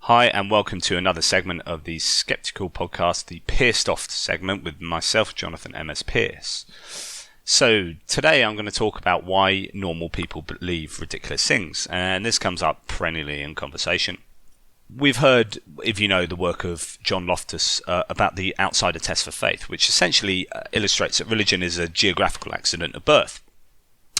Hi, and welcome to another segment of the Skepticule Podcast, the Pearced Off segment with myself, Jonathan M.S. Pearce. So, today I'm going to talk about why normal people believe ridiculous things, and this comes up perennially in conversation. We've heard, if you know the work of John Loftus, about the outsider test for faith, which essentially illustrates that religion is a geographical accident of birth.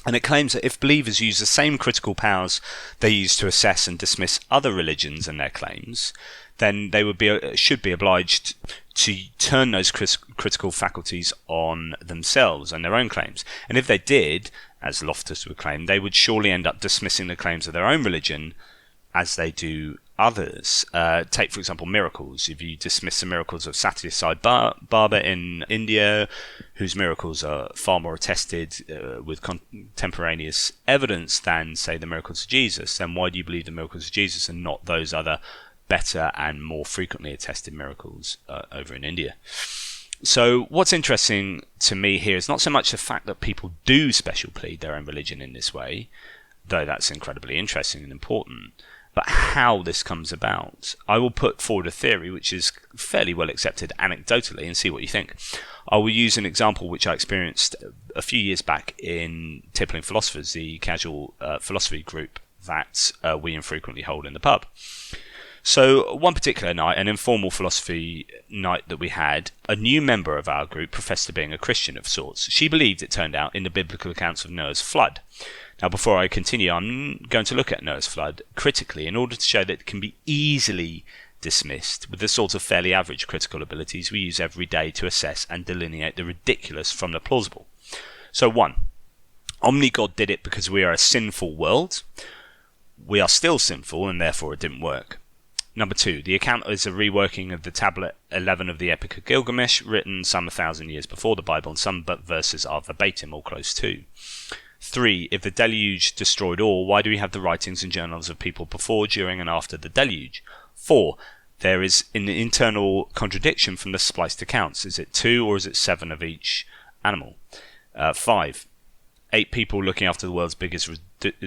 And it claims that if believers use the same critical powers they use to assess and dismiss other religions and their claims, then they should be obliged to turn those critical faculties on themselves and their own claims. And if they did, as Loftus would claim, they would surely end up dismissing the claims of their own religion as they do others. Take, for example, miracles. If you dismiss the miracles of Satyasai Baba in India, whose miracles are far more attested with contemporaneous evidence than, say, the miracles of Jesus, then why do you believe the miracles of Jesus and not those other better and more frequently attested miracles over in India? So what's interesting to me here is not so much the fact that people do special plead their own religion in this way, though that's incredibly interesting and important, but how this comes about. I will put forward a theory which is fairly well accepted anecdotally and see what you think. I will use an example which I experienced a few years back in Tippling Philosophers, the casual philosophy group that we infrequently hold in the pub. So one particular night, an informal philosophy night that we had, a new member of our group professed to being a Christian of sorts. She believed, it turned out, in the biblical accounts of Noah's flood. Now, before I continue, I'm going to look at Noah's flood critically in order to show that it can be easily dismissed with the sort of fairly average critical abilities we use every day to assess and delineate the ridiculous from the plausible. So 1. Omni-God did it because we are a sinful world. We are still sinful and therefore it didn't work. Number 2. The account is a reworking of the tablet 11 of the Epic of Gilgamesh, written some 1,000 years before the Bible, and some verses are verbatim or close to. 3. If the deluge destroyed all, why do we have the writings and journals of people before, during and after the deluge? 4. There is an internal contradiction from the spliced accounts. Is it 2 or is it 7 of each animal? 5. 8 people looking after the world's biggest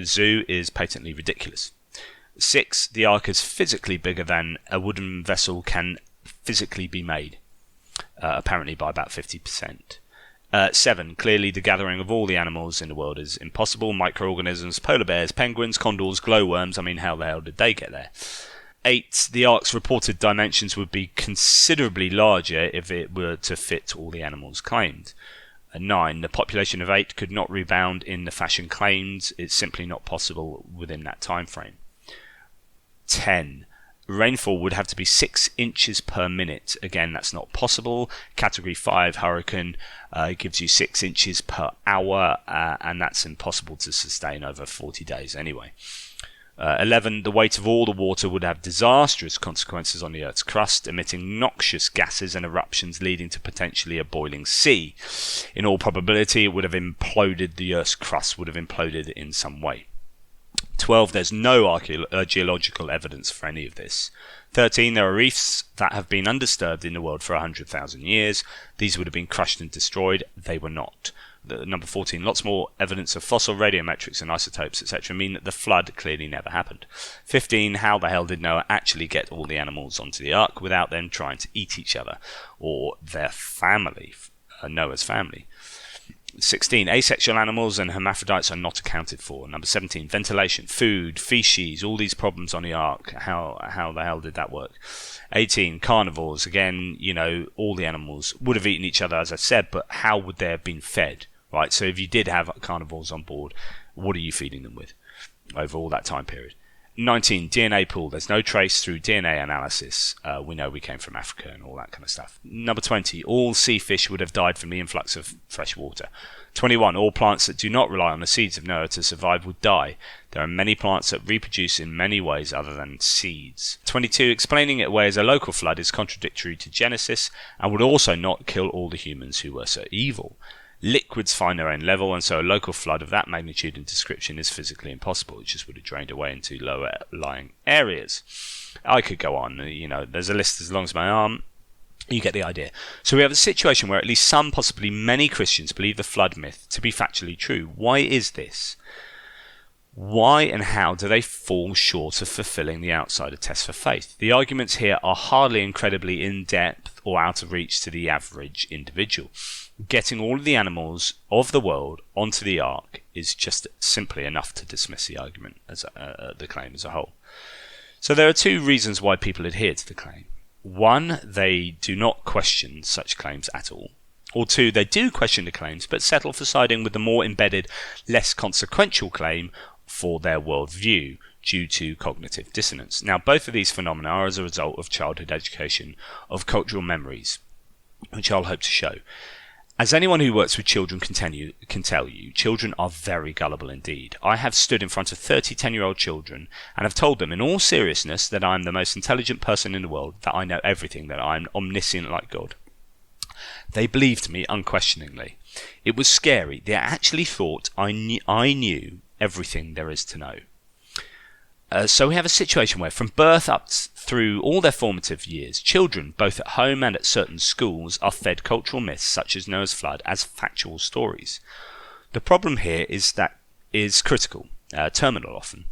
zoo is patently ridiculous. 6. The ark is physically bigger than a wooden vessel can physically be made, apparently by about 50%. 7. Clearly the gathering of all the animals in the world is impossible. Microorganisms, polar bears, penguins, condors, glowworms. I mean, how the hell did they get there? 8. The ark's reported dimensions would be considerably larger if it were to fit all the animals claimed. 9. The population of 8 could not rebound in the fashion claimed. It's simply not possible within that time frame. 10. Rainfall would have to be 6 inches per minute. Again, that's not possible. Category 5 hurricane gives you 6 inches per hour, and that's impossible to sustain over 40 days anyway. 11. The weight of all the water would have disastrous consequences on the Earth's crust, emitting noxious gases and eruptions leading to potentially a boiling sea. In all probability, it would have imploded. The Earth's crust would have imploded in some way. 12. There's no geological evidence for any of this. 13. There are reefs that have been undisturbed in the world for 100,000 years. These would have been crushed and destroyed. They were not. Number 14. Lots more evidence of fossil radiometrics and isotopes, etc. mean that the flood clearly never happened. 15. How the hell did Noah actually get all the animals onto the ark without them trying to eat each other or their family, Noah's family? 16. Asexual animals and hermaphrodites are not accounted for. Number 17. Ventilation, food, feces, all these problems on the ark. How the hell did that work? 18. Carnivores. Again, all the animals would have eaten each other, as I said, but how would they have been fed? Right. So if you did have carnivores on board, what are you feeding them with over all that time period? 19. DNA pool. There's no trace through DNA analysis. We know we came from Africa and all that kind of stuff. Number 20. All sea fish would have died from the influx of fresh water. 21. All plants that do not rely on the seeds of Noah to survive would die. There are many plants that reproduce in many ways other than seeds. 22. Explaining it away as a local flood is contradictory to Genesis and would also not kill all the humans who were so evil. Liquids find their own level, and so a local flood of that magnitude and description is physically impossible. It just would have drained away into lower lying areas. I could go on, there's a list as long as my arm. You get the idea. So we have a situation where at least some, possibly many Christians believe the flood myth to be factually true. Why is this? Why and how do they fall short of fulfilling the outsider test for faith? The arguments here are hardly incredibly in-depth or out of reach to the average individual. Getting all of the animals of the world onto the ark is just simply enough to dismiss the argument as the claim as a whole. So there are two reasons why people adhere to the claim. One, they do not question such claims at all. Or two, they do question the claims but settle for siding with the more embedded, less consequential claim for their worldview due to cognitive dissonance. Now, both of these phenomena are as a result of childhood education of cultural memories, which I'll hope to show. As anyone who works with children can tell you, children are very gullible indeed. I have stood in front of 30 10-year-old children and have told them in all seriousness that I am the most intelligent person in the world, that I know everything, that I am omniscient like God. They believed me unquestioningly. It was scary. They actually thought I knew everything there is to know. So we have a situation where from birth up through all their formative years, children, both at home and at certain schools, are fed cultural myths such as Noah's flood as factual stories. The problem here is critical, terminal often.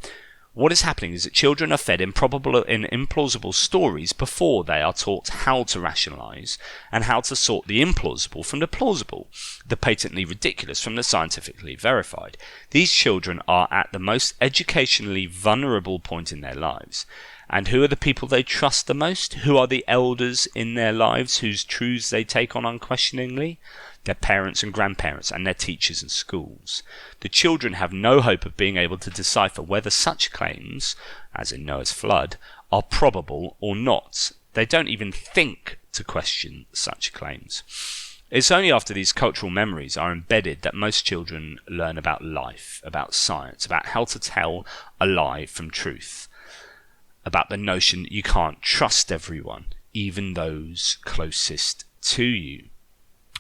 What is happening is that children are fed implausible stories before they are taught how to rationalize and how to sort the implausible from the plausible, the patently ridiculous from the scientifically verified. These children are at the most educationally vulnerable point in their lives. And who are the people they trust the most? Who are the elders in their lives whose truths they take on unquestioningly? Their parents and grandparents and their teachers and schools. The children have no hope of being able to decipher whether such claims, as in Noah's flood, are probable or not. They don't even think to question such claims. It's only after these cultural memories are embedded that most children learn about life, about science, about how to tell a lie from truth, about the notion that you can't trust everyone, even those closest to you.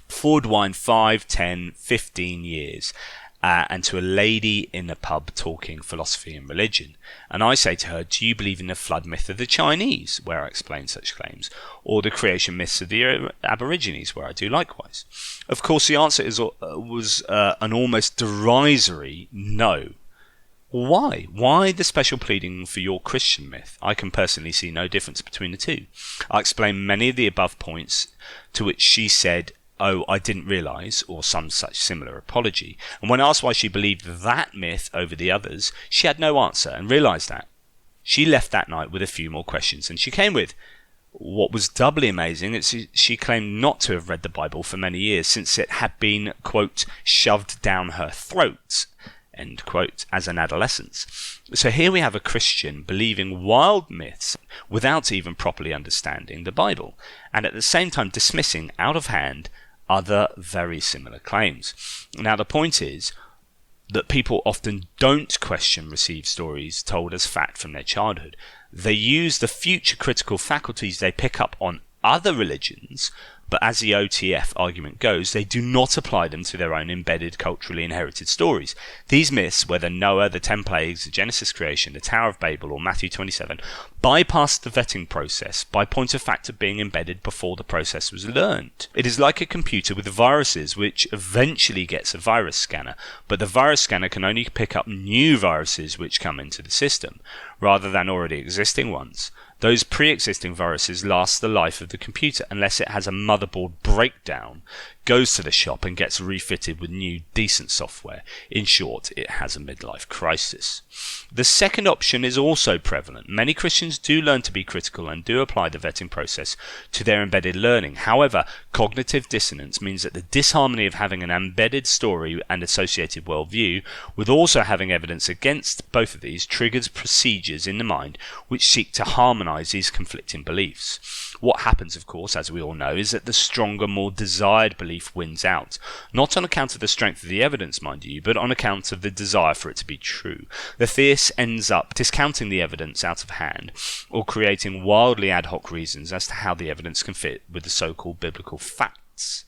Forward wind 5, 10, 15 years and to a lady in a pub talking philosophy and religion. And I say to her, do you believe in the flood myth of the Chinese, where I explain such claims, or the creation myths of the Aborigines, where I do likewise? Of course, the answer was an almost derisory no. Why? Why the special pleading for your Christian myth? I can personally see no difference between the two. I explained many of the above points, to which she said, oh, I didn't realise, or some such similar apology. And when asked why she believed that myth over the others, she had no answer and realised that. She left that night with a few more questions than she came with. What was doubly amazing is she claimed not to have read the Bible for many years, since it had been, quote, shoved down her throat, end quote, as an adolescent. So here we have a Christian believing wild myths without even properly understanding the Bible, and at the same time dismissing out of hand other very similar claims. Now the point is that people often don't question received stories told as fact from their childhood. They use the future critical faculties they pick up on other religions, but as the OTF argument goes, they do not apply them to their own embedded, culturally inherited stories. These myths, whether Noah, the 10 plagues, the Genesis creation, the Tower of Babel, or Matthew 27, bypass the vetting process by point of fact of being embedded before the process was learned. It is like a computer with viruses, which eventually gets a virus scanner, but the virus scanner can only pick up new viruses which come into the system, rather than already existing ones. Those pre-existing viruses last the life of the computer unless it has a motherboard breakdown, goes to the shop and gets refitted with new decent software. In short, it has a midlife crisis. The second option is also prevalent. Many Christians do learn to be critical and do apply the vetting process to their embedded learning. However, cognitive dissonance means that the disharmony of having an embedded story and associated worldview with also having evidence against both of these triggers procedures in the mind which seek to harmonize these conflicting beliefs. What happens, of course, as we all know, is that the stronger, more desired belief wins out, not on account of the strength of the evidence, mind you, but on account of the desire for it to be true. The theist ends up discounting the evidence out of hand, or creating wildly ad hoc reasons as to how the evidence can fit with the so-called biblical facts.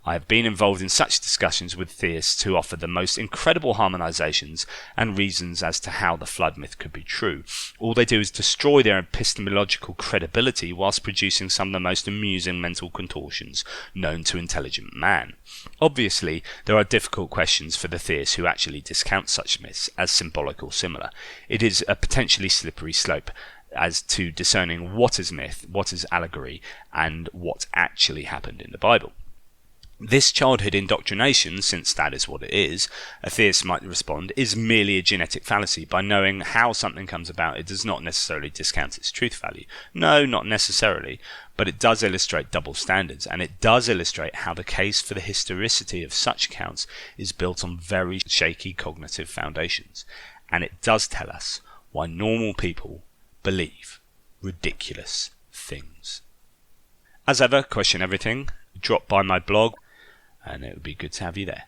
I have been involved in such discussions with theists who offer the most incredible harmonizations and reasons as to how the flood myth could be true. All they do is destroy their epistemological credibility whilst producing some of the most amusing mental contortions known to intelligent man. Obviously, there are difficult questions for the theists who actually discount such myths as symbolic or similar. It is a potentially slippery slope as to discerning what is myth, what is allegory, and what actually happened in the Bible. This childhood indoctrination, since that is what it is, a theist might respond, is merely a genetic fallacy. By knowing how something comes about, it does not necessarily discount its truth value. No, not necessarily, but it does illustrate double standards, and it does illustrate how the case for the historicity of such accounts is built on very shaky cognitive foundations. And it does tell us why normal people believe ridiculous things. As ever, question everything. Drop by my blog, and it would be good to have you there.